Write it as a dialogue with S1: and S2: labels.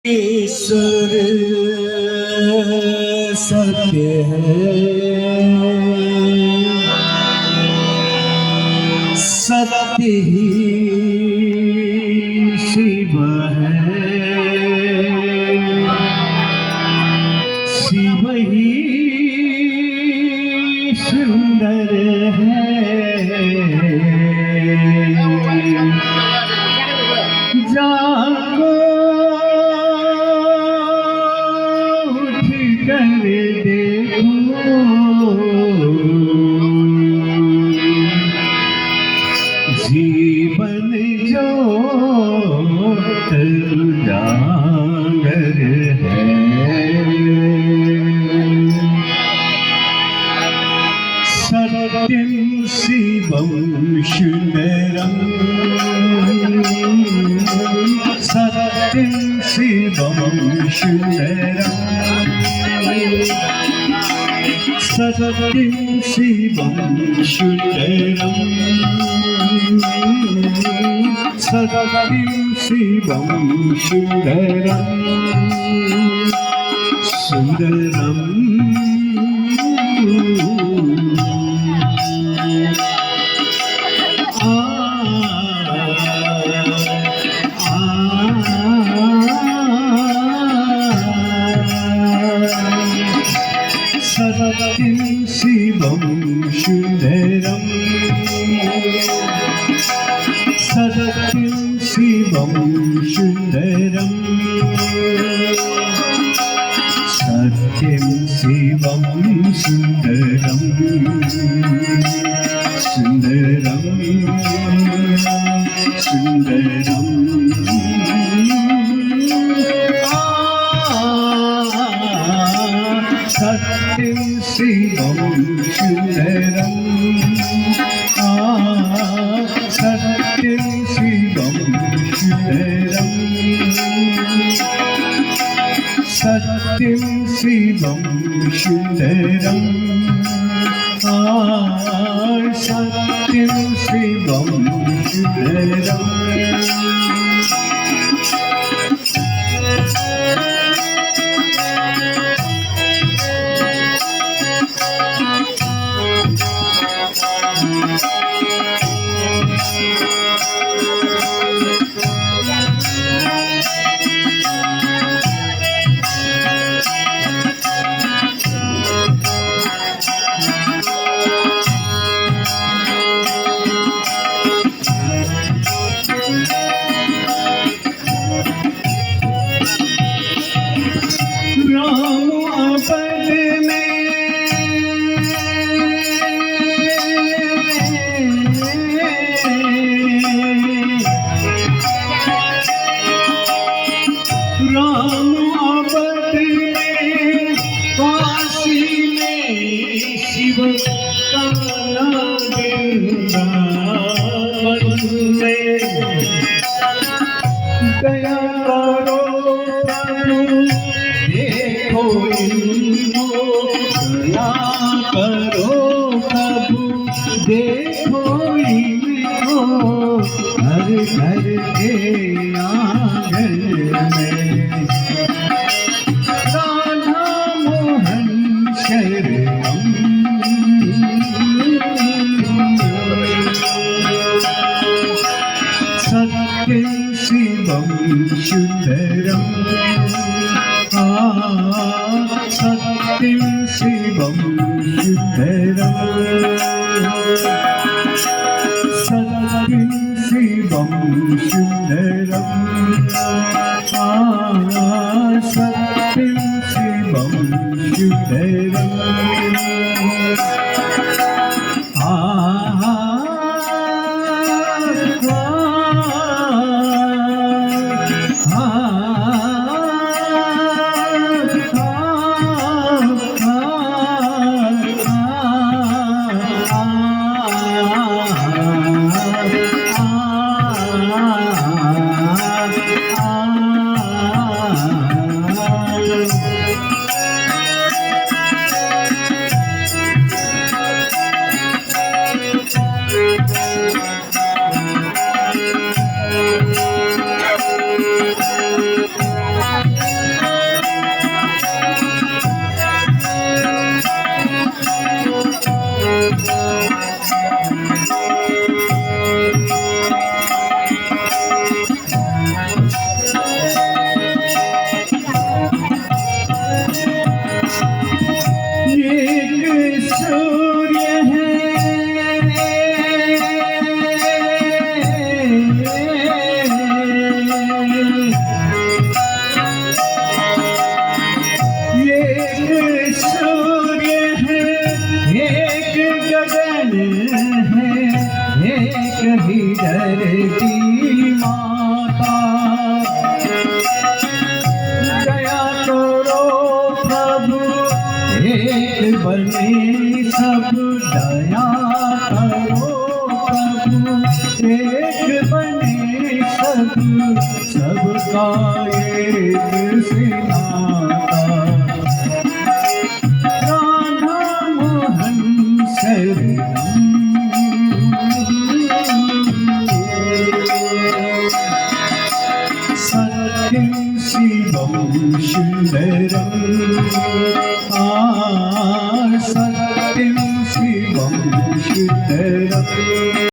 S1: ईश्वर सत्य है, सत्य ही शिव है, शिव ही सुंदर है। जागो कर देखो, जीवन ज्योत उजागर है। सत्यं शिवं सुंदरं, सत्यं शिवं सुंदरं, सत्यं शिवं सुंदरं, सत्यं शिवं सुंदरं, सुंदरं। सत्यं शिवं सुंदरं, सत्यं शिवं सुंदरं, सत्यं शिवं सुंदरं, सुंदरं सुंदरं। सत्यं शिवं सुंदरं, सत्यं शिवं सुंदरं, सत्यं शिवं सुंदरं, सत्यं शिवं सुंदरं। राम अवध में, काशी में, शिव कान्हा वृंदावन में। दया करो प्रभु देखो इनको, दया करो प्रभु देखो इनको, हर घर के आंगन में। राधा मोहन शरणं, सत्यं शिवं सुंदरं, सत्यं शिवं सुंदरं, सत्यं शिवं सुंदरं, सत्यं शिवं सुंदरं। बने सब दया करो प्रभु, एक बने सब, सबका एक से नाता। राधा मोहन शरणम, सत्यं शिवं सुंदरम।